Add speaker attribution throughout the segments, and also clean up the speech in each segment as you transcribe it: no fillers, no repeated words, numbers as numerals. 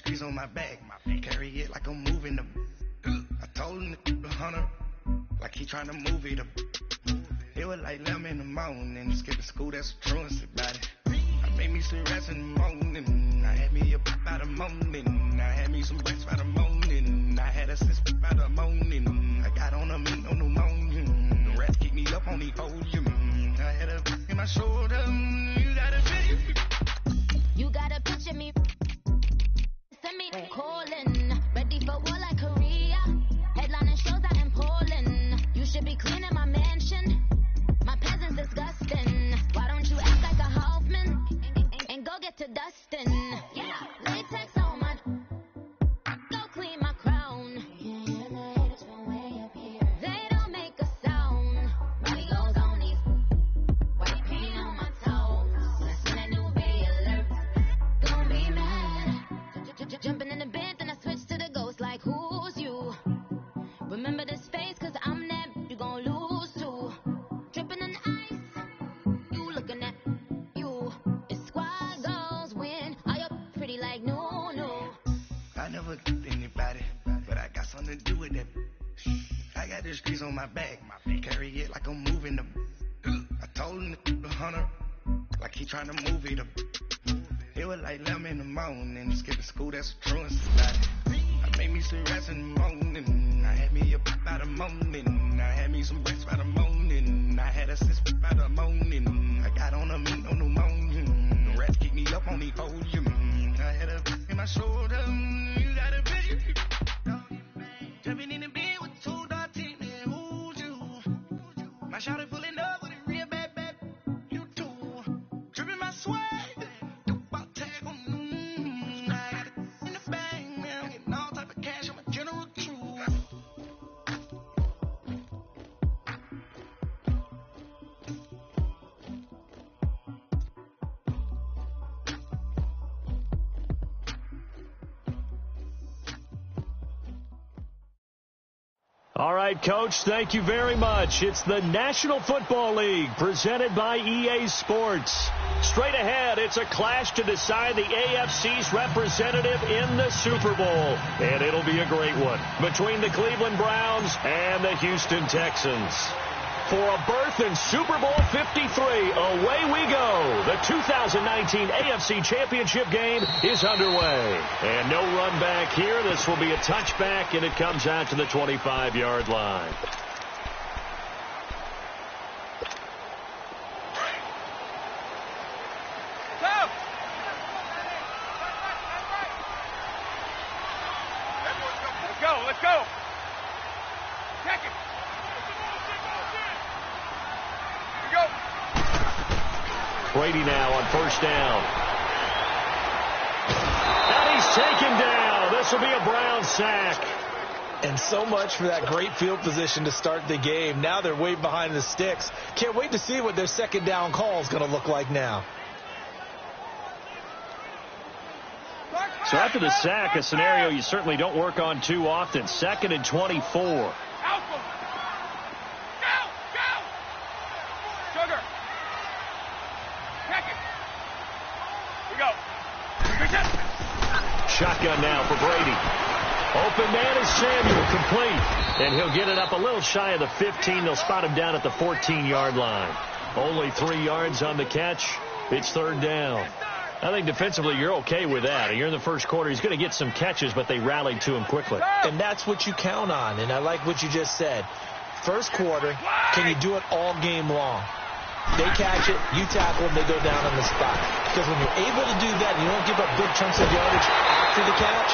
Speaker 1: streets on my back. Carry it like I'm moving the. I told him to 100, like he trying to move it up. It was like 11 in the morning, skip to school, that's a truancy about it. I made me some rest in the morning, I had me a pop by the morning, I had me some breaks by the morning, I had a six by the morning, I got on a meat on the morning, the rats keep me up on the podium, I had a in my shoulder,
Speaker 2: you gotta picture me, send me calling, ready for war like Korea, headlining shows out in Poland, you should be cleaning my mansion. My peasant's disgusting. Why don't you act like a Hoffman and go get to dustin'? Yeah, latex on my. Go clean my crown. They don't make a sound. Money goes on these. White paint on my toes. Listen to new be alert. Don't be mad. Jumping in the bed, then I switch to the ghost like who's you? Remember this face, cause I'm that you gon' lose too. Dripping in ice, you looking at you. It's squad goals win. Are you pretty like no?
Speaker 1: I never did anybody, but I got something to do with that. I got the streets on my back, carry it like I'm moving the. I told him to 100, like he trying to move it up. It was like 11 in the morning, skip to school, that's a truancy about it. I made me some rest in the morning, I had me a pop by the morning, I had me some breaks by the morning, I had a six by the morning, I got on a meat on the morning, the rats keep me up on the podium, I had a in my shoulder, you got a video, jumping in the bed with two dark teeth, man, who's you? My shawty pulling up with a real bad, you too, dripping my swag.
Speaker 3: All right, Coach, thank you very much. It's the National Football League presented by EA Sports. Straight ahead, it's a clash to decide the AFC's representative in the Super Bowl. And it'll be a great one between the Cleveland Browns and the Houston Texans. For a berth in Super Bowl 53, away we go. The 2019 AFC Championship game is underway. And no run back here. This will be a touchback, and it comes out to the 25-yard line.
Speaker 4: Let's go. Check it.
Speaker 3: Brady now on first down. And he's taken down. This will be a Brown sack.
Speaker 5: And so much for that great field position to start the game. Now they're way behind the sticks. Can't wait to see what their second down call is going to look like now.
Speaker 3: So after the sack, a scenario you certainly don't work on too often. 2nd and 24. Shotgun now for Brady. Open man is Samuel, complete. And he'll get it up a little shy of the 15. They'll spot him down at the 14-yard line. Only 3 yards on the catch. It's third down. I think defensively you're okay with that. You're in the first quarter. He's going to get some catches, but they rallied to him quickly.
Speaker 5: And that's what you count on. And I like what you just said. First quarter, can you do it all game long? They catch it, you tackle them, they go down on the spot. Because when you're able to do that, and you don't give up big chunks of yardage after the catch,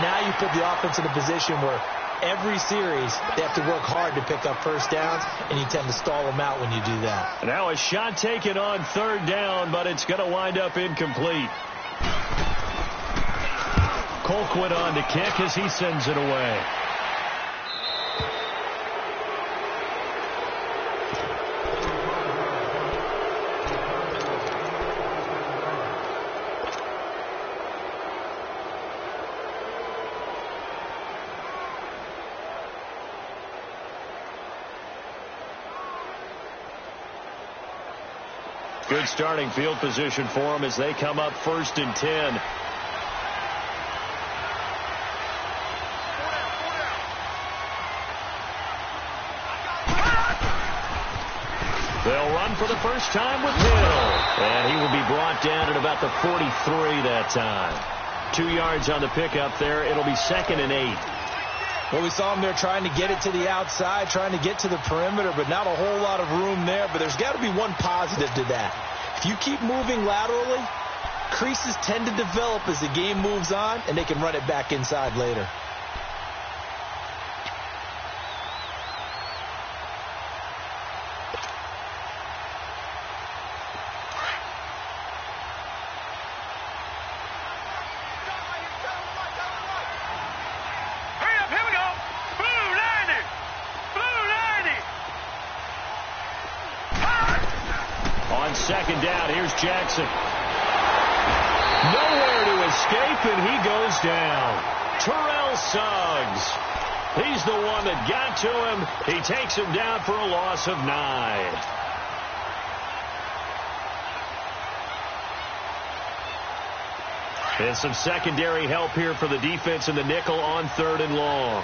Speaker 5: now you put the offense in a position where every series they have to work hard to pick up first downs, and you tend to stall them out when you do that.
Speaker 3: Now a shot taken on third down, but it's going to wind up incomplete. Colquitt on to kick as he sends it away. Good starting field position for them as they come up 1st and 10. They'll run for the first time with Hill. And he will be brought down at about the 43 that time. 2 yards on the pickup there. It'll be 2nd and 8.
Speaker 5: Well, we saw him there trying to get it to the outside, trying to get to the perimeter, but not a whole lot of room there. But there's got to be one positive to that. If you keep moving laterally, creases tend to develop as the game moves on, and they can run it back inside later.
Speaker 3: Second down, here's Jackson. Nowhere to escape, and he goes down. Terrell Suggs. He's the one that got to him. He takes him down for a loss of 9. And some secondary help here for the defense in the nickel on 3rd and long.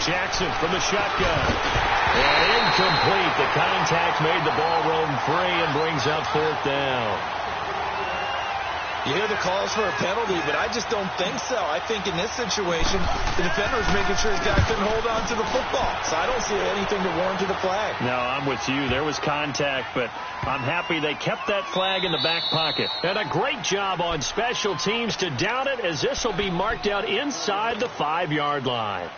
Speaker 3: Jackson from the shotgun. And incomplete. The contact made the ball roam free and brings up 4th down.
Speaker 5: You hear the calls for a penalty, but I just don't think so. I think in this situation, the defender is making sure his guy couldn't hold on to the football. So I don't see anything to warrant the flag.
Speaker 3: No, I'm with you. There was contact, but I'm happy they kept that flag in the back pocket. And a great job on special teams to down it, as this will be marked out inside the 5-yard line.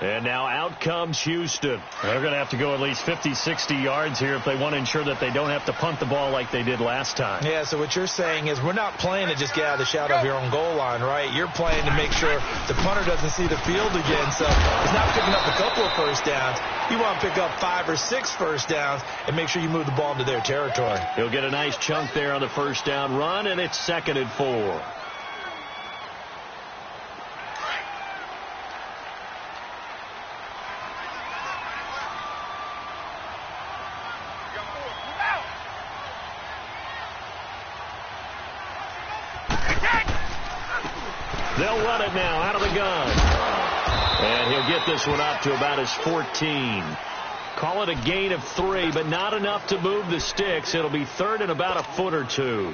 Speaker 3: And now out comes Houston. They're going to have to go at least 50, 60 yards here if they want to ensure that they don't have to punt the ball like they did last time.
Speaker 5: Yeah, so what you're saying is we're not playing to just get out of the shadow of your own goal line, right? You're playing to make sure the punter doesn't see the field again. So it's not picking up a couple of first downs. You want to pick up 5 or 6 first downs and make sure you move the ball into their territory.
Speaker 3: He'll get a nice chunk there on the first down run, and it's 2nd and 4. They'll run it now out of the gun. And he'll get this one up to about his 14. Call it a gain of 3, but not enough to move the sticks. It'll be 3rd and about a foot or 2.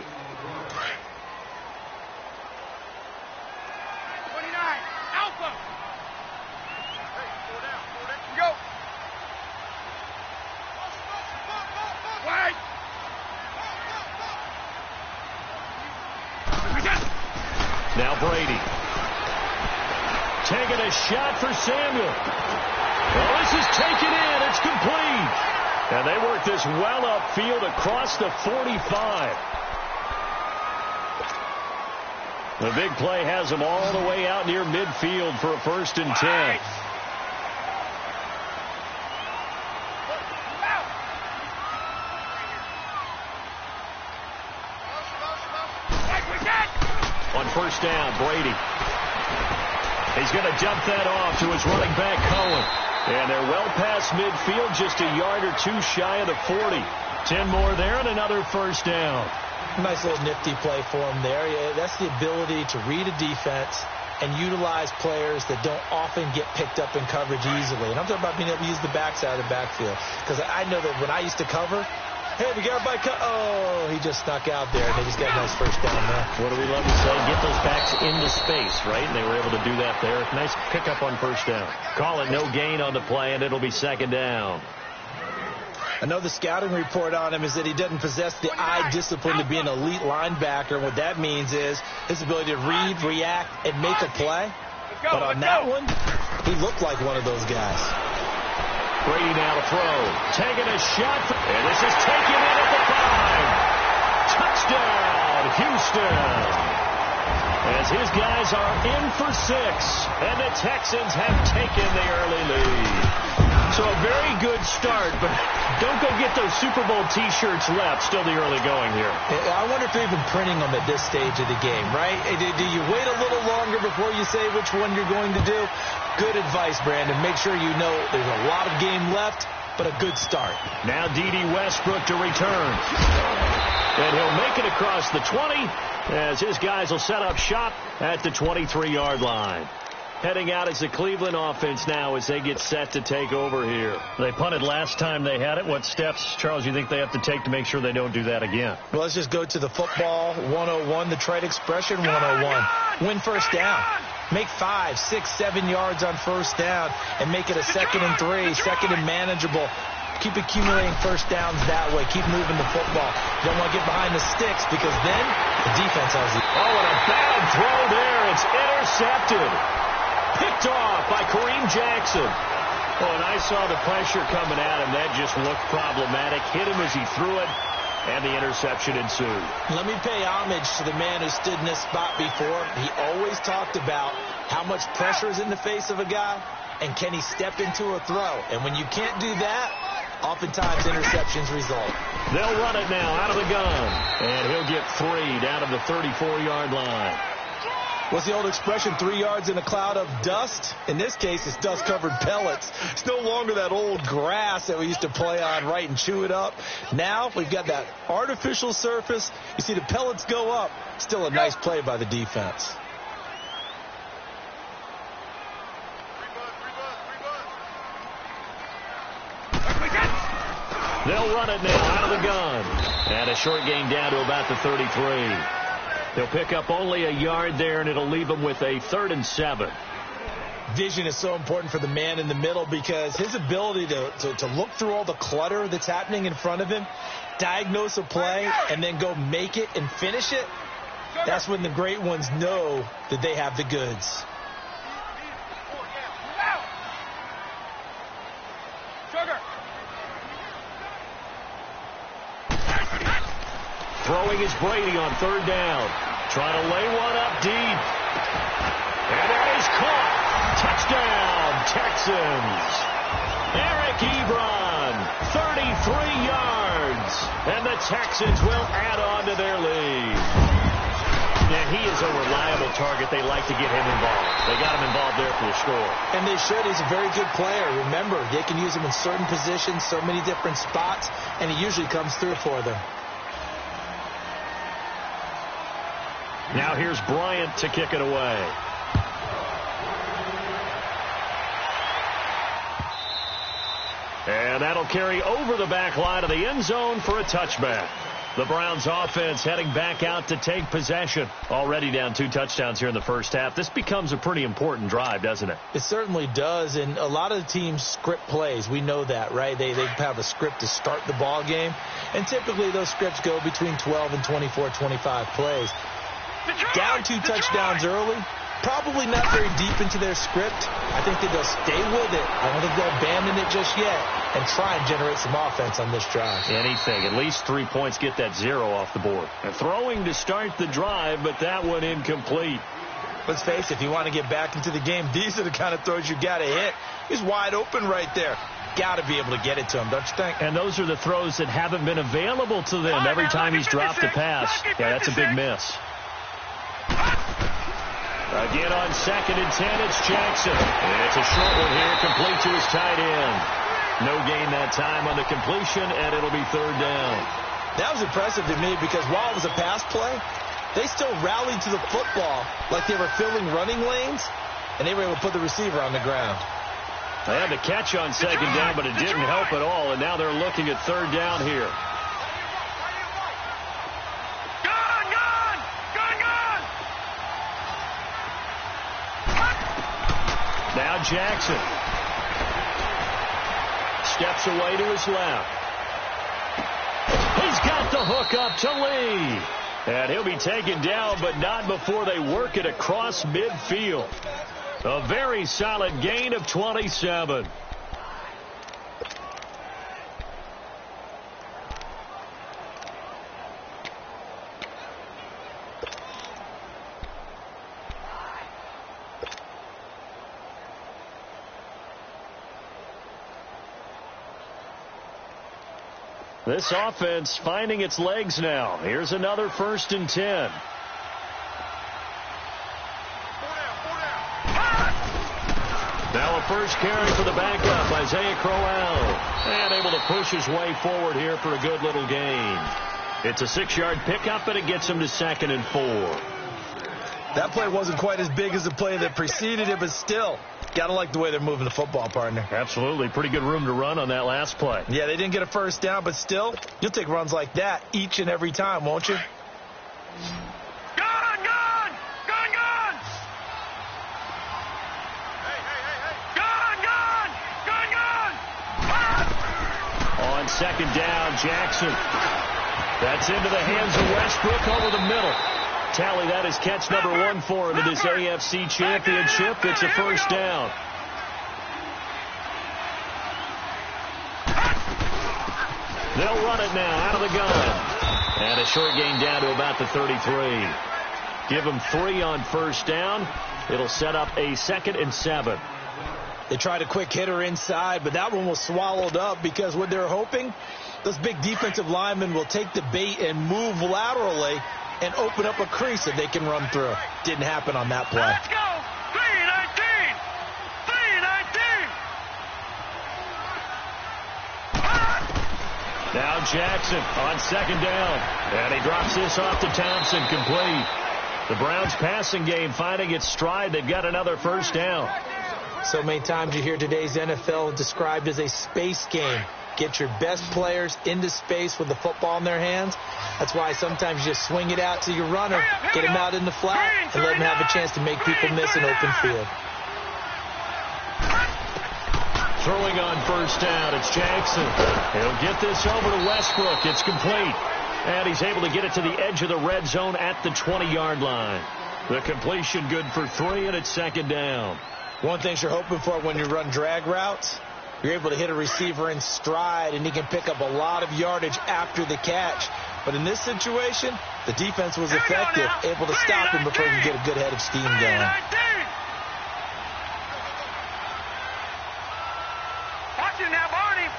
Speaker 3: Now Brady. Taking a shot for Samuel. Well, this is taken in. It's complete. And they work this well upfield across the 45. The big play has them all the way out near midfield for a 1st and 10. On 1st down, Brady. He's going to dump that off to his running back, Cohen. And they're well past midfield, just a yard or 2 shy of the 40. 10 more there and another 1st down.
Speaker 5: Nice little nifty play for him there. Yeah, that's the ability to read a defense and utilize players that don't often get picked up in coverage easily. And I'm talking about being able to use the backside of the backfield. Because I know that when I used to cover, hey, we got everybody oh, he just snuck out there, and they just got a nice 1st down there.
Speaker 3: What do we love to say? Get those backs into space, right? And they were able to do that there. Nice pickup on 1st down. Call it no gain on the play, and it'll be 2nd down.
Speaker 5: I know the scouting report on him is that he doesn't possess the eye discipline to be an elite linebacker. And what that means is his ability to read, react, and make a play. But on that one, he looked like one of those guys.
Speaker 3: Brady now to throw. Taking a shot. And this is taken in at the 5. Touchdown, Houston. As his guys are in for 6. And the Texans have taken the early lead. So a very good start, but don't go get those Super Bowl T-shirts left. Still the early going here.
Speaker 5: I wonder if they're even printing them at this stage of the game, right? Do you wait a little longer before you say which one you're going to do? Good advice, Brandon. Make sure you know there's a lot of game left, but a good start.
Speaker 3: Now D.D. Westbrook to return. And he'll make it across the 20 as his guys will set up shop at the 23-yard line. Heading out as the Cleveland offense now as they get set to take over here. They punted last time they had it. What steps, Charles, you think they have to take to make sure they don't do that again?
Speaker 5: Well, let's just go to the football 101, the trade expression 101. Win first down. Make 5, 6, 7 yards on first down and make it a 2nd and 3, 2nd and manageable. Keep accumulating first downs that way. Keep moving the football. You don't want to get behind the sticks because then the defense has it.
Speaker 3: Oh, and a bad throw there. It's intercepted. Picked off by Kareem Jackson. Oh, and I saw the pressure coming at him. That just looked problematic. Hit him as he threw it, and the interception ensued.
Speaker 5: Let me pay homage to the man who stood in this spot before. He always talked about how much pressure is in the face of a guy, and can he step into a throw? And when you can't do that, oftentimes interceptions result.
Speaker 3: They'll run it now out of the gun, and he'll get 3 down to the 34-yard line.
Speaker 5: What's the old expression, 3 yards in a cloud of dust? In this case, it's dust-covered pellets. It's no longer that old grass that we used to play on, right, and chew it up. Now we've got that artificial surface. You see the pellets go up. Still a nice play by the defense.
Speaker 3: They'll run it now out of the gun. And a short gain down to about the 33. They'll pick up only a yard there, and it'll leave them with a 3rd and 7.
Speaker 5: Vision is so important for the man in the middle because his ability to look through all the clutter that's happening in front of him, diagnose a play, and then go make it and finish it, that's when the great ones know that they have the goods.
Speaker 3: Throwing is Brady on 3rd down. Trying to lay one up deep. And that is caught. Touchdown, Texans. Eric Ebron, 33 yards. And the Texans will add on to their lead. And he is a reliable target. They like to get him involved. They got him involved there for the score.
Speaker 5: And they should. He's a very good player. Remember, they can use him in certain positions, so many different spots, and he usually comes through for them.
Speaker 3: Now here's Bryant to kick it away. And that'll carry over the back line of the end zone for a touchback. The Browns offense heading back out to take possession. Already down 2 touchdowns here in the first half. This becomes a pretty important drive, doesn't it?
Speaker 5: It certainly does, and a lot of the teams script plays. We know that, right? They have a script to start the ball game, and typically those scripts go between 12 and 24, 25 plays. Down 2 touchdowns early, probably not very deep into their script. I think that they'll stay with it. I don't think they'll abandon it just yet and try and generate some offense on this drive.
Speaker 3: Anything. At least 3 points, get that 0 off the board. And throwing to start the drive, but that one incomplete.
Speaker 5: Let's face it, if you want to get back into the game, these are the kind of throws you got to hit. He's wide open right there. Got to be able to get it to him, don't you think?
Speaker 3: And those are the throws that haven't been available to them every time he's dropped a pass. Yeah, that's a big miss. Again on 2nd and 10, it's Jackson. And it's a short one here, complete to his tight end. No gain that time on the completion, and it'll be 3rd down.
Speaker 5: That was impressive to me because while it was a pass play, they still rallied to the football like they were filling running lanes, and they were able to put the receiver on the ground.
Speaker 3: They had the catch on 2nd down, but it didn't help at all, and now they're looking at 3rd down here. Now Jackson steps away to his left. He's got the hook up to Lee. And he'll be taken down, but not before they work it across midfield. A very solid gain of 27. This offense finding its legs now. Here's another 1st and 10. Now a first carry for the backup, Isaiah Crowell. And able to push his way forward here for a good little gain. It's a 6-yard pickup, and it gets him to 2nd and 4.
Speaker 5: That play wasn't quite as big as the play that preceded it, but still, got to like the way they're moving the football, partner.
Speaker 3: Absolutely. Pretty good room to run on that last play.
Speaker 5: Yeah, they didn't get a first down, but still, you'll take runs like that each and every time, won't you?
Speaker 3: On 2nd down, Jackson. That's into the hands of Westbrook over the middle. Tally, that is catch number 1 for him in this AFC Championship. It's a first down. They'll run it now out of the gun. And a short gain down to about the 33. Give them 3 on first down. It'll set up a 2nd and 7.
Speaker 5: They tried a quick hitter inside, but that one was swallowed up because what they're hoping, those big defensive linemen will take the bait and move laterally and open up a crease that they can run through. Didn't happen on that play.
Speaker 4: Let's go! 319! 319!
Speaker 3: Now Jackson on 2nd down. And he drops this off to Thompson, complete. The Browns passing game finding its stride. They've got another first down.
Speaker 5: So many times you hear today's NFL described as a space game. Get your best players into space with the football in their hands. That's why sometimes you just swing it out to your runner, get him out in the flat, and let him have a chance to make people miss an open field.
Speaker 3: Throwing on first down, it's Jackson. He'll get this over to Westbrook. It's complete. And he's able to get it to the edge of the red zone at the 20-yard line. The completion good for 3, and it's 2nd down.
Speaker 5: One thing you're hoping for when you run drag routes, you're able to hit a receiver in stride, and he can pick up a lot of yardage after the catch. But in this situation, the defense was effective, able to stop him before he could get a good head of steam going.
Speaker 4: Watch it now, Barney!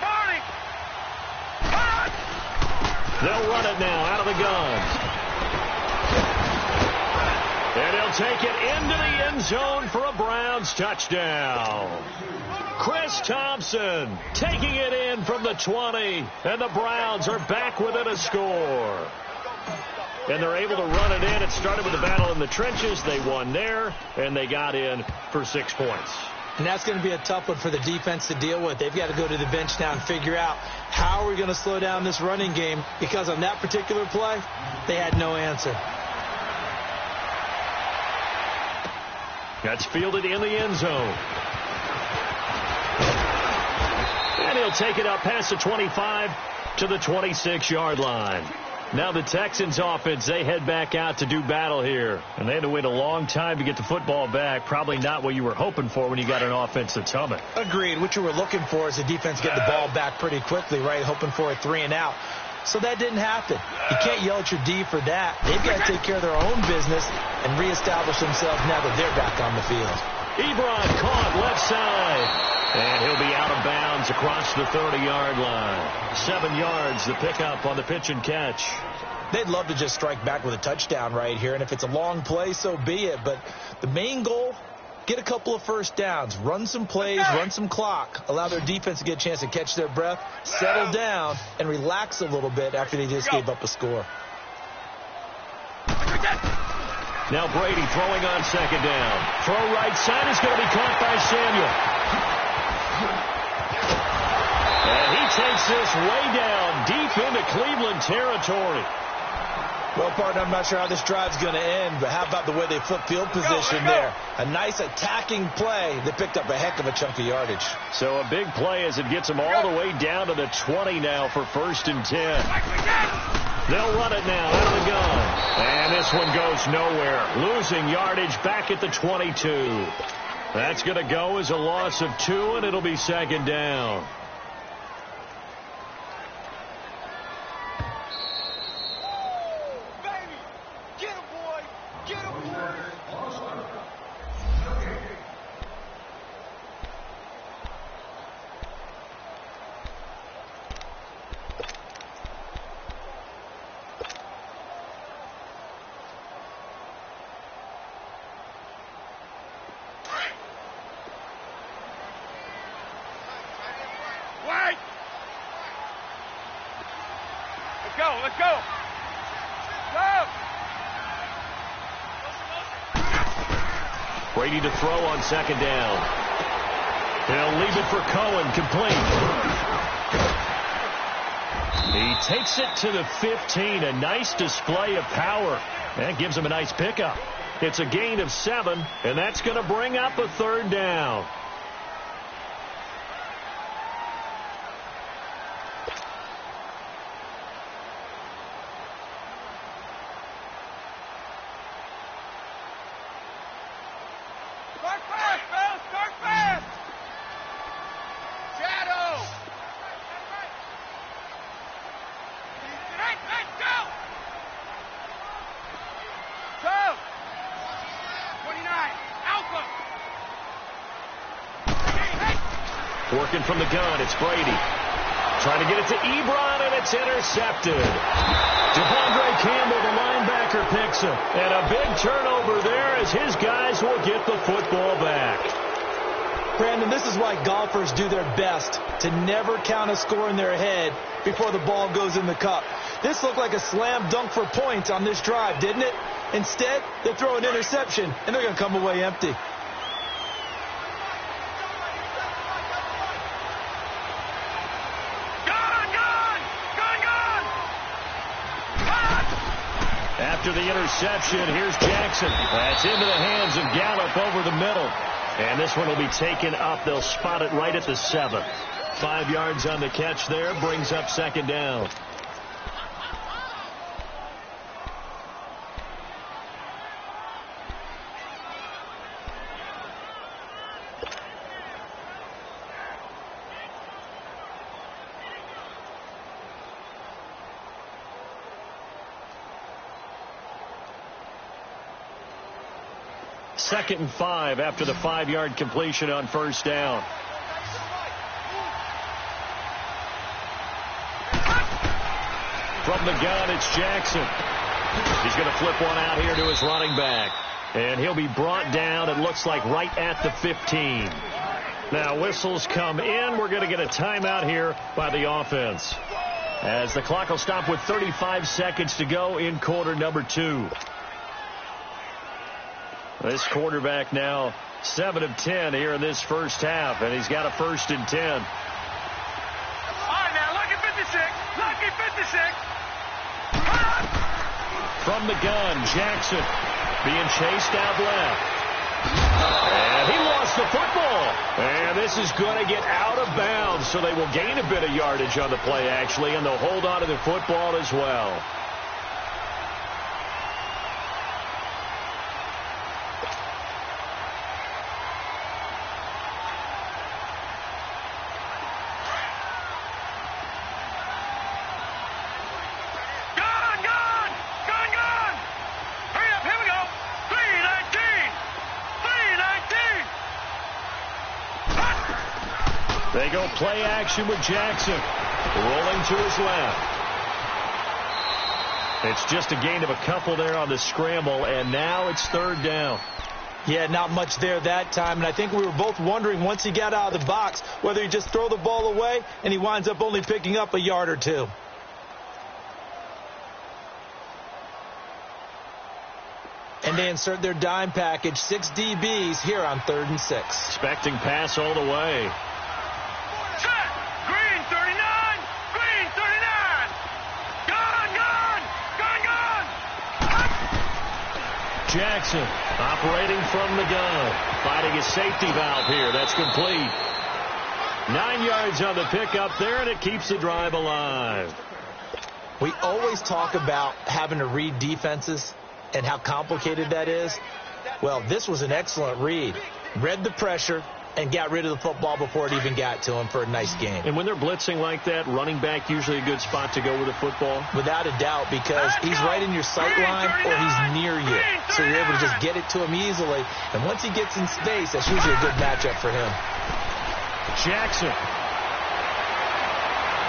Speaker 3: They'll run it now out of the gun. And he'll take it into the end zone for a Browns touchdown. Chris Thompson taking it in from the 20. And the Browns are back within a score. And they're able to run it in. It started with the battle in the trenches. They won there, and they got in for 6 points.
Speaker 5: And that's going to be a tough one for the defense to deal with. They've got to go to the bench now and figure out how are we going to slow down this running game, because on that particular play, they had no answer.
Speaker 3: That's fielded in the end zone. And he'll take it up past the 25 to the 26-yard line. Now the Texans offense, they head back out to do battle here. And they had to wait a long time to get the football back. Probably not what you were hoping for when you got an offense that's humming.
Speaker 5: Agreed. What you were looking for is the defense get the ball back pretty quickly, right? Hoping for a 3 and out. So that didn't happen. You can't yell at your D for that. They've got to take care of their own business and reestablish themselves now that they're back on the field.
Speaker 3: Ebron caught left side. And he'll be out of bounds across the 30-yard line. 7 yards, the pickup on the pitch and catch.
Speaker 5: They'd love to just strike back with a touchdown right here. And if it's a long play, so be it. But the main goal, get a couple of first downs. Run some plays, run some clock. Allow their defense to get a chance to catch their breath, settle down, and relax a little bit after they just gave up a score.
Speaker 3: Now Brady throwing on 2nd down. Throw right side is going to be caught by Samuel. And he takes this way down deep into Cleveland territory.
Speaker 5: Well, partner, I'm not sure how this drive's going to end, but how about the way they flip field position there? A nice attacking play that picked up a heck of a chunk of yardage.
Speaker 3: So a big play as it gets them all the way down to the 20 now for 1st and 10. They'll run it now out of the gun. And this one goes nowhere. Losing yardage back at the 22. That's going to go as a loss of 2, and it'll be 2nd down.
Speaker 4: go, let's go. Go.
Speaker 3: Brady to throw on second down. He'll leave it for Cohen, complete. He takes it to the 15. A nice display of power. That gives him a nice pickup. It's a gain of 7, and that's going to bring up a third down.
Speaker 4: Start fast, Bill, start fast. Shadow. Hey, go. Go. 29, Alpha. Hey.
Speaker 3: Working from the gun, it's Brady. Trying to get it to Ebron, and it's intercepted. Devondre Campbell, the linebacker, picks it. And a big turnover there as his guys will get the football back.
Speaker 5: Brandon, this is why golfers do their best to never count a score in their head before the ball goes in the cup. This looked like a slam dunk for points on this drive, didn't it? Instead, they throw an interception, and they're going to come away empty.
Speaker 3: After the interception, here's Jackson. That's into the hands of Gallup over the middle. And this one will be taken up. They'll spot it right at the 7. 5 yards on the catch there. Brings up second down. Second and 5 after the 5-yard completion on first down. From the gun, it's Jackson. He's going to flip one out here to his running back. And he'll be brought down, it looks like, right at the 15. Now, whistles come in. We're going to get a timeout here by the offense, as the clock will stop with 35 seconds to go in quarter number 2. This quarterback now 7 of 10 here in this first half, and he's got a 1st and 10.
Speaker 4: All right, now, lucky 56. Lucky 56.
Speaker 3: From the gun, Jackson being chased out left. And he lost the football. And this is going to get out of bounds, so they will gain a bit of yardage on the play, actually, and they'll hold on to the football as well. They go play action with Jackson. Rolling to his left. It's just a gain of a couple there on the scramble, and now it's third down.
Speaker 5: Yeah, not much there that time, and I think we were both wondering once he got out of the box whether he just throw the ball away, and he winds up only picking up a yard or 2. And they insert their dime package, 6 DBs here on 3rd and 6.
Speaker 3: Expecting pass all the way.
Speaker 4: Green 39! Green 39! Gun!
Speaker 3: Jackson operating from the gun. Finding a safety valve here. That's complete. 9 yards on the pickup there, and it keeps the drive alive.
Speaker 5: We always talk about having to read defenses and how complicated that is. Well, this was an excellent read. Read the pressure and got rid of the football before it even got to him for a nice game.
Speaker 3: And when they're blitzing like that, running back usually a good spot to go with the football?
Speaker 5: Without a doubt, because he's right in your sight line or he's near you. So you're able to just get it to him easily. And once he gets in space, that's usually a good matchup for him.
Speaker 3: Jackson.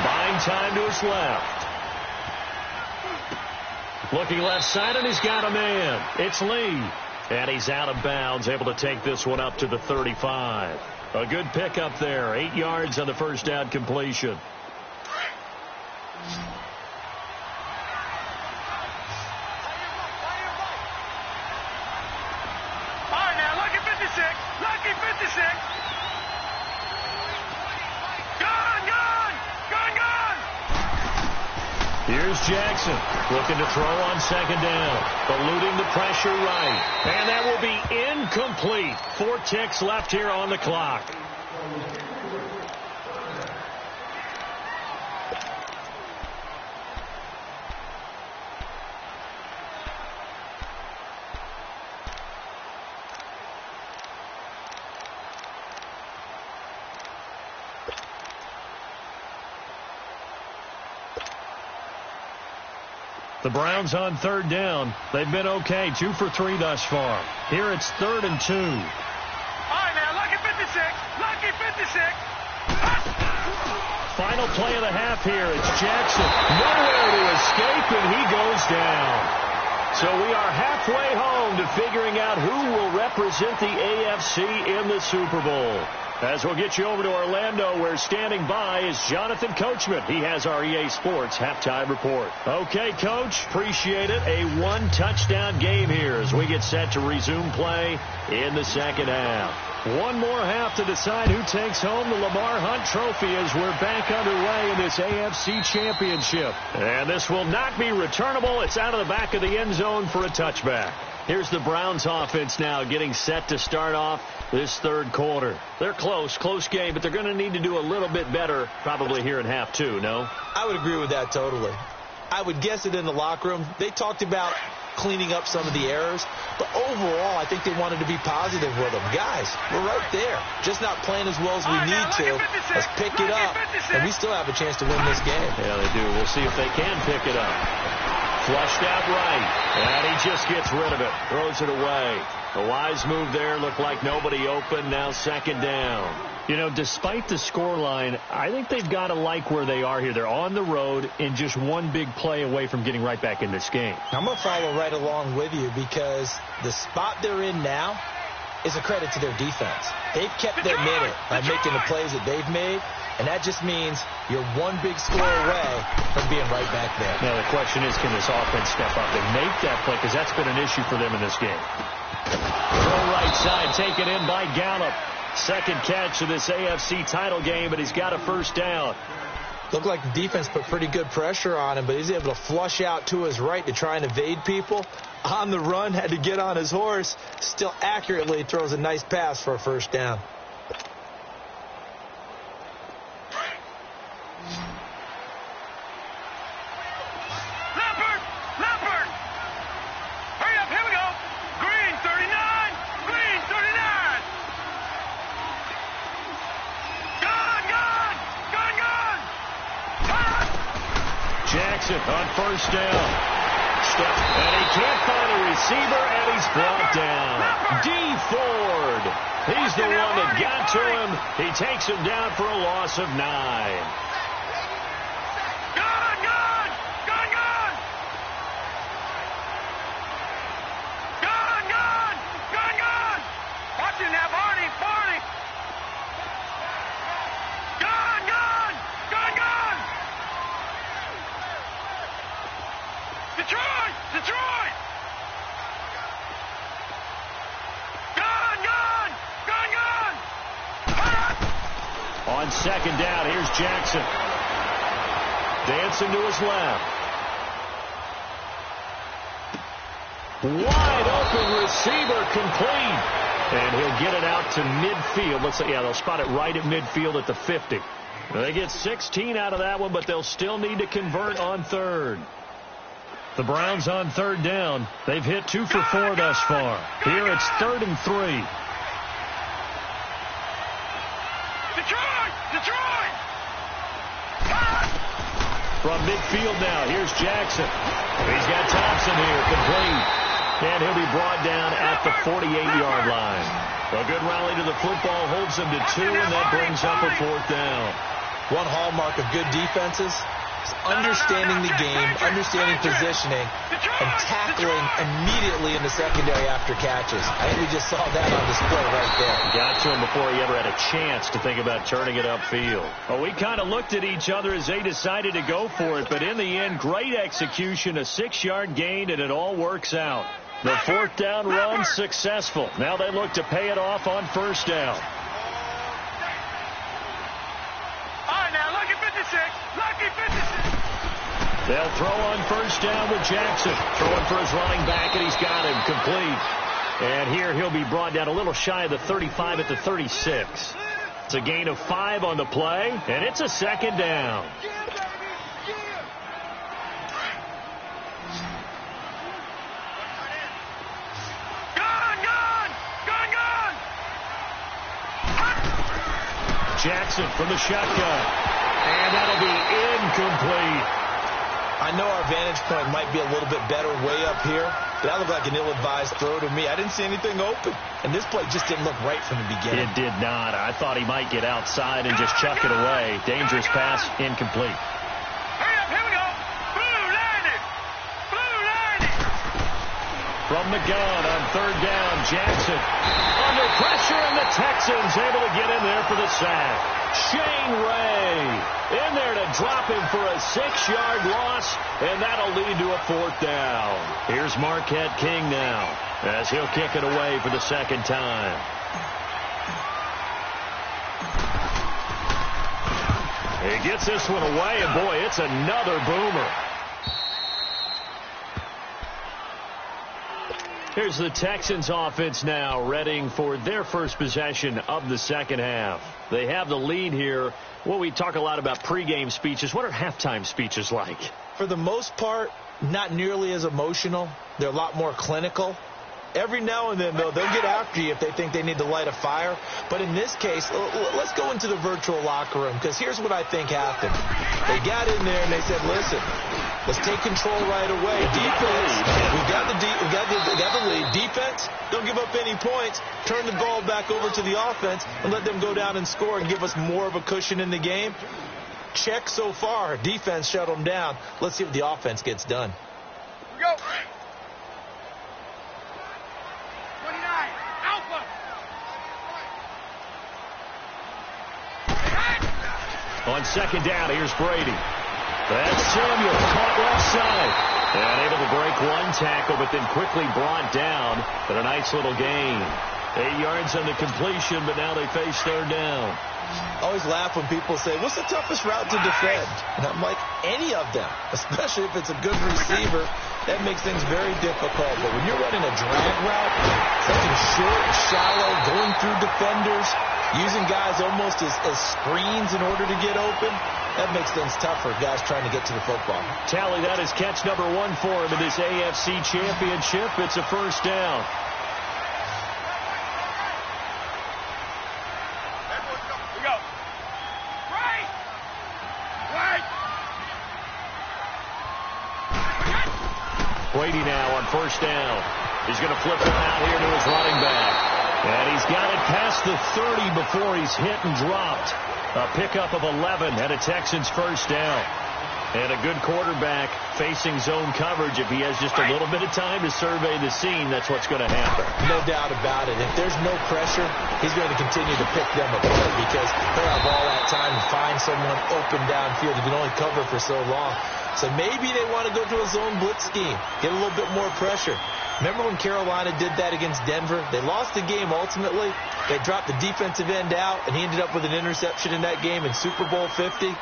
Speaker 3: Buying time to his left. Looking left side, and he's got a man. It's Lee. And he's out of bounds, able to take this one up to the 35. A good pickup there. 8 yards on the first down completion. Here's Jackson looking to throw on second down. Eluding the pressure right. And that will be incomplete. 4 ticks left here on the clock. The Browns on third down. They've been okay. 2 for 3 thus far. Here it's 3rd and 2.
Speaker 4: All right, now, lucky 56. Lucky 56.
Speaker 3: Final play of the half here. It's Jackson. Nowhere to escape, and he goes down. So we are halfway home to figuring out who will represent the AFC in the Super Bowl. As we'll get you over to Orlando, where standing by is Jonathan Coachman. He has our EA Sports halftime report. Okay, Coach, appreciate it. A 1-touchdown game here as we get set to resume play in the second half. One more half to decide who takes home the Lamar Hunt Trophy as we're back underway in this AFC Championship. And this will not be returnable. It's out of the back of the end zone for a touchback. Here's the Browns offense now getting set to start off this third quarter. They're close game, but they're going to need to do a little bit better probably here in half 2, no?
Speaker 5: I would agree with that totally. I would guess it in the locker room. They talked about cleaning up some of the errors, but overall I think they wanted to be positive with them. Guys, we're right there. Just not playing as well as we need to. Let's pick it up, and we still have a chance to win this game.
Speaker 3: Yeah, they do. We'll see if they can pick it up. Flushed out right, and he just gets rid of it. Throws it away. A wise move there. Looked like nobody open. Now second down. You know, despite the scoreline, I think they've got to like where they are here. They're on the road and just one big play away from getting right back in this game.
Speaker 5: I'm going to follow right along with you because the spot they're in now is a credit to their defense. They've kept their minute by making the plays that they've made, and that just means you're one big score away from being right back there.
Speaker 3: Now, the question is, can this offense step up and make that play? Because that's been an issue for them in this game. Go right side, taken in by Gallup. Second catch of this AFC title game, but he's got a first down.
Speaker 5: Looked like the defense put pretty good pressure on him, but he's able to flush out to his right to try and evade people. On the run, had to get on his horse. Still accurately throws a nice pass for a first down.
Speaker 4: Leopard! Hurry up, here we go. Green 39. Green 39. Gone.
Speaker 3: Jackson on first down. Steps, and he can't find a receiver, and he's brought down. D. Ford. He's the one that got to him. He takes him down for a loss of 9.
Speaker 4: Gone. Watch him now, Barney. Gone. Detroit! Gone!
Speaker 3: On second down, here's Jackson. Dancing to his left. Wide open receiver complete. And he'll get it out to midfield. Let's say, they'll spot it right at midfield at the 50. They get 16 out of that one, but they'll still need to convert on third. The Browns on third down. They've hit 2 for 4 thus far. Here it's 3rd and 3.
Speaker 4: Detroit!
Speaker 3: From midfield now, here's Jackson. He's got Thompson here, complete. And he'll be brought down at the 48-yard line. A good rally to the football holds them to 2, and that brings up a 4th down.
Speaker 5: One hallmark of good defenses is understanding the game, understanding positioning, and tackling immediately in the secondary after catches. I think we just saw that on display right there.
Speaker 3: Got to him before he ever had a chance to think about turning it upfield. Well, we kind of looked at each other as they decided to go for it, but in the end, great execution, a 6-yard gain, and it all works out. The 4th down run successful. Now they look to pay it off on first down.
Speaker 4: All right, now, lucky 56.
Speaker 3: They'll throw on first down with Jackson. Throwing for his running back, and he's got him complete. And here he'll be brought down a little shy of the 35 at the 36. It's a gain of 5 on the play, and it's a second down. Jackson from the shotgun. And that'll be incomplete.
Speaker 5: I know our vantage point might be a little bit better way up here, but that looked like an ill-advised throw to me. I didn't see anything open. And this play just didn't look right from the beginning.
Speaker 3: It did not. I thought he might get outside and just chuck it away. Dangerous pass, incomplete.
Speaker 4: Hurry up, here we go. Blue line. Blue line.
Speaker 3: From the gun on third down, Jackson under pressure, and the Texans able to get in there for the sack. Shane Ray in there to drop him for a 6-yard loss, and that'll lead to a 4th down. Here's Marquette King now as he'll kick it away for the second time. He gets this one away, and boy, it's another boomer. Here's the Texans offense now, readying for their first possession of the second half. They have the lead here. Well, we talk a lot about pregame speeches. What are halftime speeches like?
Speaker 5: For the most part, not nearly as emotional. They're a lot more clinical. Every now and then, though, they'll get after you if they think they need to light a fire. But in this case, let's go into the virtual locker room, because here's what I think happened. They got in there and they said, listen, let's take control right away. Defense, we got the lead. Defense, don't give up any points. Turn the ball back over to the offense and let them go down and score and give us more of a cushion in the game. Check so far. Defense shut them down. Let's see if the offense gets done.
Speaker 4: Here we go. 29, Alpha.
Speaker 3: On second down, here's Brady. That's Samuel, caught left side. And able to break one tackle, but then quickly brought down for a nice little gain. 8 yards on the completion, but now they face third down.
Speaker 5: I always laugh when people say, what's the toughest route to defend? And I'm like, any of them, especially if it's a good receiver. That makes things very difficult. But when you're running a drag route, something short and shallow, going through defenders, using guys almost as screens in order to get open, that makes things tough for guys trying to get to the football.
Speaker 3: Tally, that is catch number 1 for him in this AFC Championship. It's a first down. Brady now on first down. He's going to flip it out here to his running back. And he's got it past the 30 before he's hit and dropped. A pickup of 11 and a Texans first down. And a good quarterback facing zone coverage. If he has just a little bit of time to survey the scene, that's what's going to happen.
Speaker 5: No doubt about it. If there's no pressure, he's going to continue to pick them apart because he'll have all that time to find someone open downfield. He can only cover for so long. So maybe they want to go to a zone blitz scheme, get a little bit more pressure. Remember when Carolina did that against Denver? They lost the game ultimately. They dropped the defensive end out, and he ended up with an interception in that game in Super Bowl 50.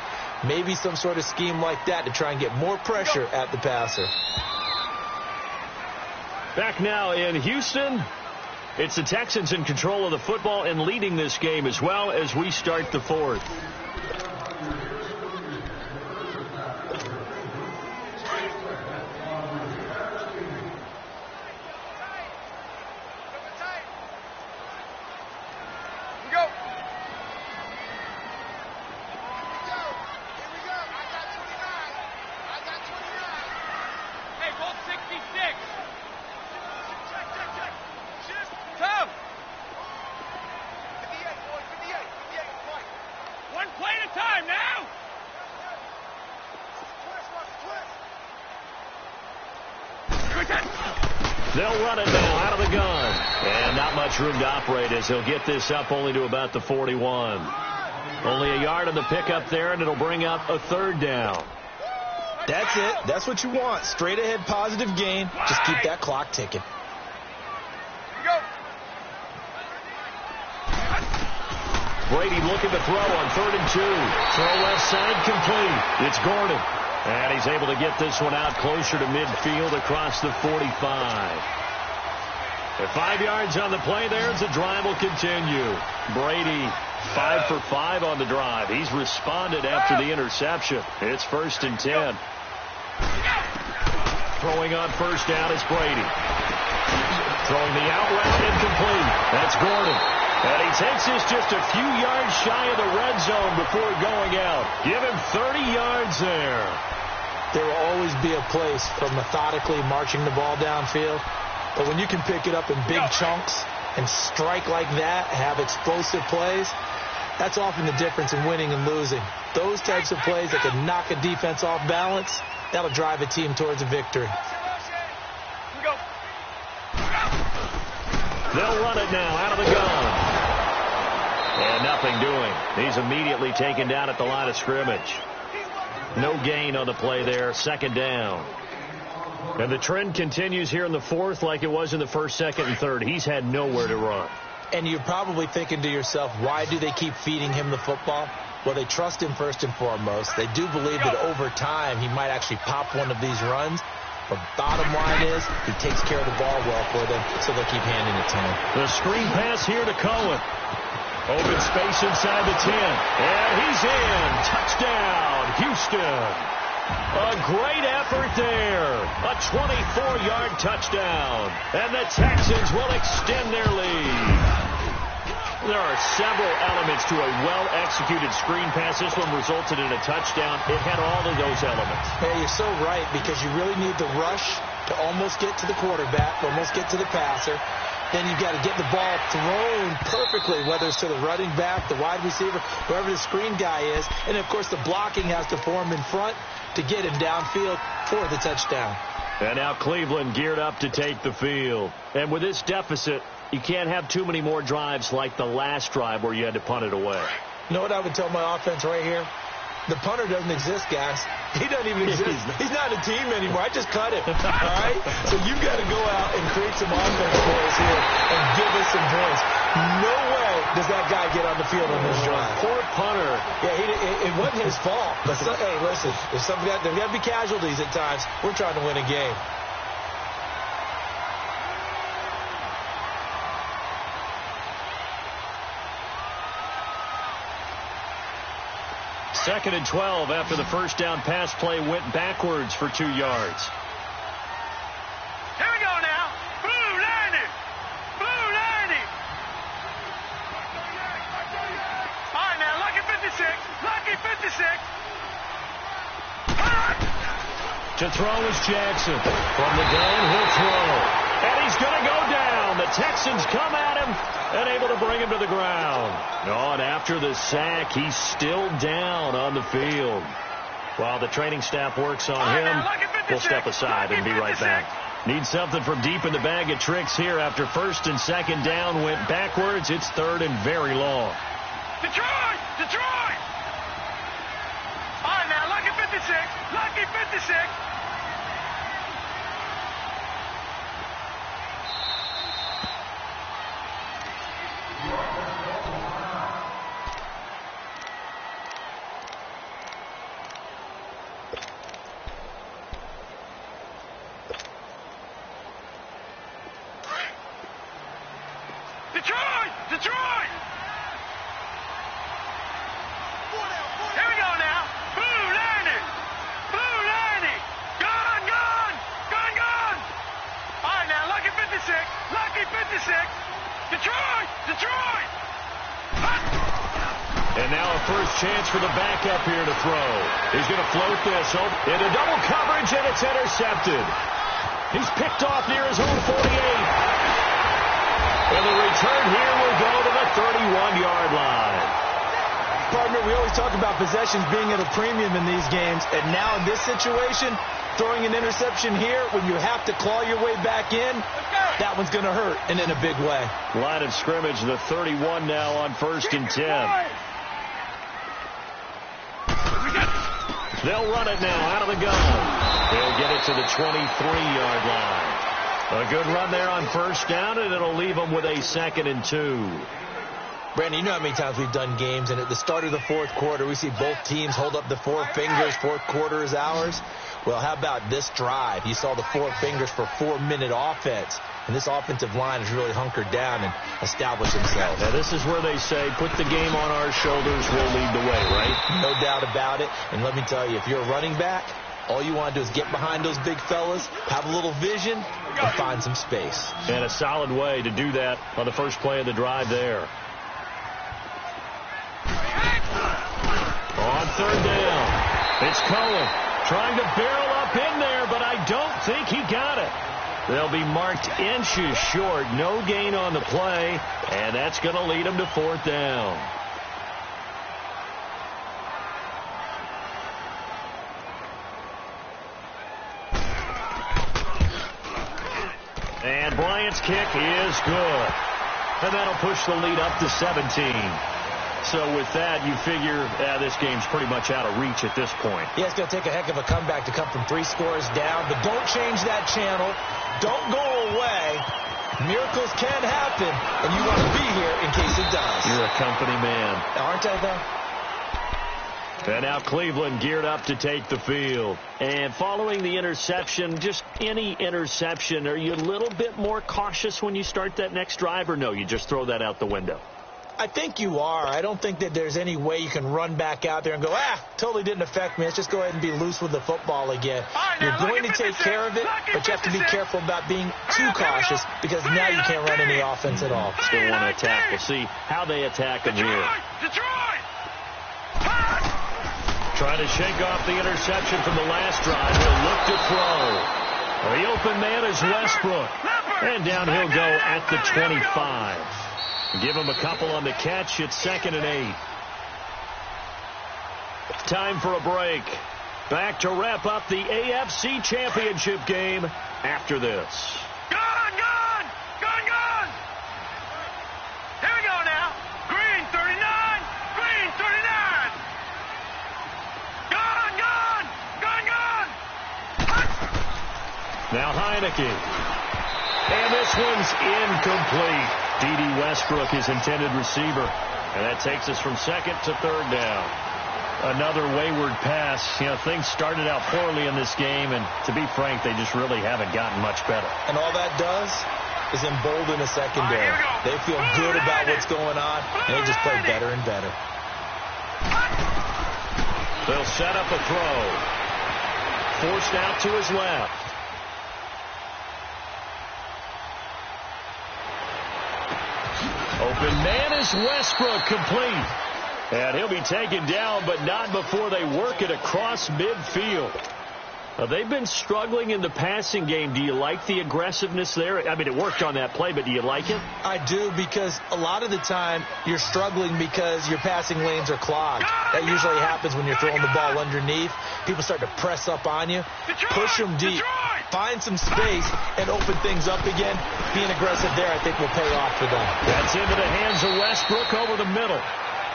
Speaker 5: Maybe some sort of scheme like that to try and get more pressure at the passer.
Speaker 3: Back now in Houston, it's the Texans in control of the football and leading this game as well as we start the fourth. They'll run it now out of the gun. And not much room to operate as he'll get this up only to about the 41. Only a yard on the pickup there, and it'll bring up a third down.
Speaker 5: That's it. That's what you want. Straight ahead positive gain. Just keep that clock ticking.
Speaker 3: Brady looking to throw on 3rd and 2. Throw left side complete. It's Gordon. And he's able to get this one out closer to midfield across the 45. At 5 yards on the play there as the drive will continue. Brady 5 for 5 on the drive. He's responded after the interception. It's 1st and 10. Throwing on first down is Brady. Throwing the out route incomplete. That's Gordon. And he takes this just a few yards shy of the red zone before going out. Give him 30 yards there.
Speaker 5: There will always be a place for methodically marching the ball downfield. But when you can pick it up in big chunks and strike like that, have explosive plays, that's often the difference in winning and losing. Those types of plays that can knock a defense off balance, that'll drive a team towards a victory.
Speaker 3: They'll run it now out of the gun. And nothing doing. He's immediately taken down at the line of scrimmage. No gain on the play there. 2nd down. And the trend continues here in the 4th like it was in the 1st, 2nd, and 3rd. He's had nowhere to run.
Speaker 5: And you're probably thinking to yourself, why do they keep feeding him the football? Well, they trust him first and foremost. They do believe that over time he might actually pop one of these runs. But bottom line is he takes care of the ball well for them, so they'll keep handing it to him.
Speaker 3: The screen pass here to Cohen. Open space inside the 10. And he's in. Touchdown, Houston. A great effort there. A 24-yard touchdown. And the Texans will extend their lead. There are several elements to a well-executed screen pass. This one resulted in a touchdown. It had all of those elements.
Speaker 5: Hey, you're so right, because you really need the rush to almost get to the quarterback, almost get to the passer. Then you've got to get the ball thrown perfectly, whether it's to the running back, the wide receiver, whoever the screen guy is. And, of course, the blocking has to form in front to get him downfield for the touchdown.
Speaker 3: And now Cleveland geared up to take the field. And with this deficit, you can't have too many more drives like the last drive where you had to punt it away.
Speaker 5: You know what I would tell my offense right here? The punter doesn't exist, guys. He doesn't even exist. He's not a team anymore. I just cut him. All right? So you've got to go out and create some offense for us here and give us some points. No way does that guy get on the field on this drive.
Speaker 3: Poor punter.
Speaker 5: Yeah, it wasn't his fault. But hey, listen, there's got to be casualties at times. We're trying to win a game.
Speaker 3: Second and 12 after the first down pass play went backwards for 2 yards.
Speaker 4: Here we go now. Blue Landy. Blue Landy. All right, now, Lucky 56. Lucky 56.
Speaker 3: To throw is Jackson. From the gun, he'll throw. And he's going to go down. The Texans come at him and able to bring him to the ground. Oh, and after the sack, he's still down on the field. While the training staff works on him, we'll step aside and be right back. Need something from deep in the bag of tricks here after 1st and 2nd down went backwards. It's 3rd and very long.
Speaker 4: Detroit! Detroit! All right, now, Lucky 56. Lucky 56. Detroit! Detroit! Here we go now. Blue Landy! Blue Landy! Gone, gone! Gone, gone! All right, now, Lucky 56. Lucky 56. Detroit! Detroit!
Speaker 3: And now a first chance for the backup here to throw. He's going to float this into double coverage, and it's intercepted. He's picked off near his own 48. And the return here will go to the 31-yard line.
Speaker 5: Partner, we always talk about possessions being at a premium in these games. And now in this situation, throwing an interception here when you have to claw your way back in, that one's going to hurt, and in a big way.
Speaker 3: Line of scrimmage, the 31 now on 1st and 10. They'll run it now out of the gun. They'll get it to the 23-yard line. A good run there on 1st down, and it'll leave them with a 2nd and 2.
Speaker 5: Brandon, you know how many times we've done games, and at the start of the fourth quarter, we see both teams hold up the four fingers, fourth quarter is ours. Well, how about this drive? You saw the four fingers for 4-minute offense, and this offensive line has really hunkered down and established themselves.
Speaker 3: Now, this is where they say, put the game on our shoulders, we'll lead the way, right?
Speaker 5: No doubt about it, and let me tell you, if you're a running back, all you want to do is get behind those big fellas, have a little vision, and find some space.
Speaker 3: And a solid way to do that on the first play of the drive there. On third down, it's Cohen trying to barrel up in there, but I don't think he got it. They'll be marked inches short. No gain on the play, and that's going to lead them to fourth down. And Bryant's kick is good. And that'll push the lead up to 17. So with that, you figure this game's pretty much out of reach at this point.
Speaker 5: Yeah, it's going to take a heck of a comeback to come from 3 scores down. But don't change that channel. Don't go away. Miracles can happen, and you want to be here in case it does.
Speaker 3: You're a company man.
Speaker 5: Aren't I, though?
Speaker 3: And now Cleveland geared up to take the field. And following the interception, just any interception, are you a little bit more cautious when you start that next drive, or no, you just throw that out the window?
Speaker 5: I think you are. I don't think that there's any way you can run back out there and go, totally didn't affect me. Let's just go ahead and be loose with the football again. You're going to take care of it, but you have to be careful about being too cautious because now you can't run any offense at all.
Speaker 3: Still want to attack. We'll see how they attack them here. Trying to shake off the interception from the last drive. He'll look to throw. The open man is Westbrook. And down he'll go at the 25. Give him a couple on the catch. It's 2nd and 8. Time for a break. Back to wrap up the AFC Championship game after this.
Speaker 4: Gone! Here we go now. Green 39. Green 39. Gone!
Speaker 3: Now Heineke. And this one's incomplete. D.D. Westbrook, his intended receiver. And that takes us from 2nd to 3rd down. Another wayward pass. You know, things started out poorly in this game, and to be frank, they just really haven't gotten much better.
Speaker 5: And all that does is embolden a secondary. They feel good about what's going on, and they just play better and better.
Speaker 3: They'll set up a throw. Forced out to his left. Open man is Westbrook, complete. And he'll be taken down, but not before they work it across midfield. They've been struggling in the passing game. Do you like the aggressiveness there? I mean, it worked on that play, but do you like it?
Speaker 5: I do, because a lot of the time you're struggling because your passing lanes are clogged. That usually happens when you're throwing the ball underneath. People start to press up on you, push them deep, find some space, and open things up again. Being aggressive there, I think, will pay off for them.
Speaker 3: That's into the hands of Westbrook over the middle.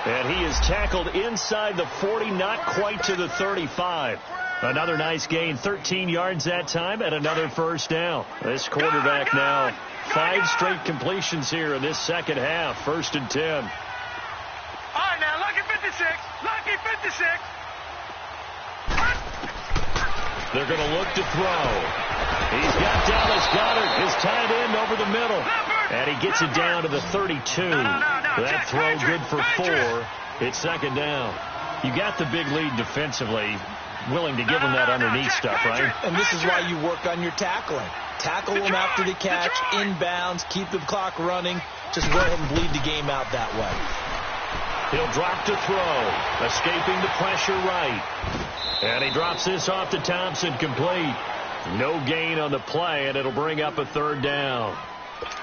Speaker 3: And he is tackled inside the 40, not quite to the 35. Another nice gain, 13 yards that time, and another first down. This quarterback now, 5 straight completions here in this second half. 1st and 10.
Speaker 4: All right, now, lucky 56. Lucky 56.
Speaker 3: They're going to look to throw. He's got Dallas Goedert, his tight end, over the middle. And he gets it down to the 32. That throw good for 4. It's 2nd down. You got the big lead defensively. Willing to give them that underneath stuff, right?
Speaker 5: And this is why you work on your tackling. Tackle them after the catch, inbounds, keep the clock running. Just go ahead and bleed the game out that way.
Speaker 3: He'll drop to throw, escaping the pressure right. And he drops this off to Thompson, complete. No gain on the play, and it'll bring up a 3rd down.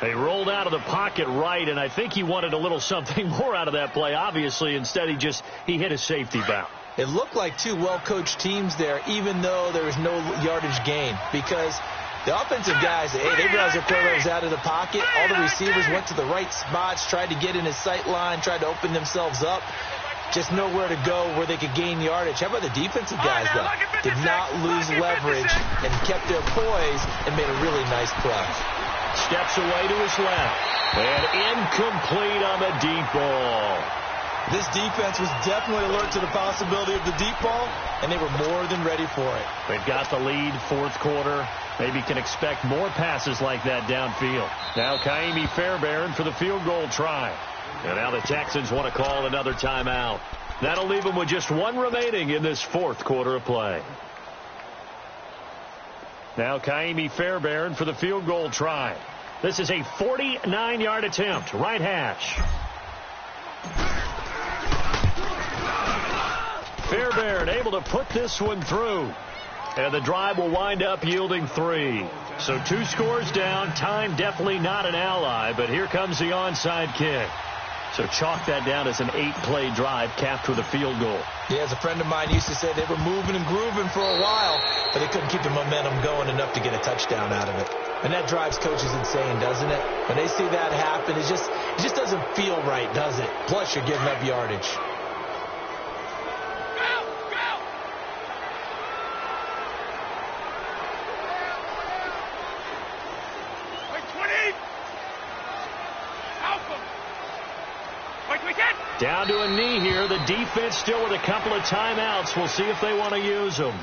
Speaker 3: They rolled out of the pocket right, and I think he wanted a little something more out of that play, obviously. Instead, he hit a safety bound.
Speaker 5: It looked like 2 well-coached teams there, even though there was no yardage gain, because the offensive guys, they realized their quarterback was out of the pocket. All the receivers went to the right spots, tried to get in his sight line, tried to open themselves up. Just nowhere to go where they could gain yardage. How about the defensive guys, though? Did not lose leverage and kept their poise and made a really nice play.
Speaker 3: Steps away to his left. And incomplete on the deep ball.
Speaker 5: This defense was definitely alert to the possibility of the deep ball, and they were more than ready for it.
Speaker 3: They've got the lead, fourth quarter. Maybe can expect more passes like that downfield. Now Kaimi Fairbairn for the field goal try. And now the Texans want to call another timeout. That'll leave them with just one remaining in this fourth quarter of play. Now Kaimi Fairbairn for the field goal try. This is a 49-yard attempt, right hash. Fairbairn able to put this one through. And the drive will wind up yielding 3. So 2 scores down. Time definitely not an ally, but here comes the onside kick. So chalk that down as an 8-play drive capped with a field goal.
Speaker 5: Yeah, as a friend of mine used to say, they were moving and grooving for a while, but they couldn't keep the momentum going enough to get a touchdown out of it. And that drives coaches insane, doesn't it? When they see that happen, it just doesn't feel right, does it? Plus, you're giving up yardage.
Speaker 3: Down to a knee here. The defense still with a couple of timeouts. We'll see if they want to use them.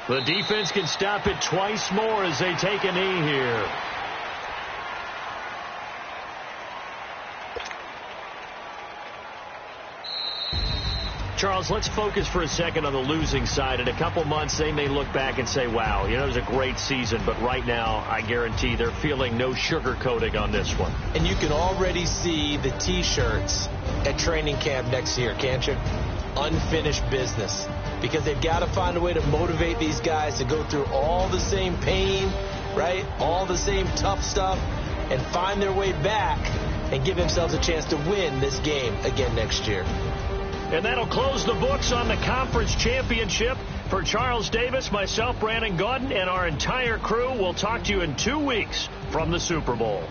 Speaker 3: The defense can stop it twice more as they take a knee here. Charles, let's focus for a second on the losing side. In a couple months, they may look back and say, wow, it was a great season. But right now, I guarantee they're feeling no sugarcoating on this one.
Speaker 5: And you can already see the T-shirts at training camp next year, can't you? Unfinished business. Because they've got to find a way to motivate these guys to go through all the same pain, right? All the same tough stuff, and find their way back and give themselves a chance to win this game again next year.
Speaker 3: And that'll close the books on the conference championship. For Charles Davis, myself, Brandon Gaudin, and our entire crew, we'll talk to you in 2 weeks from the Super Bowl.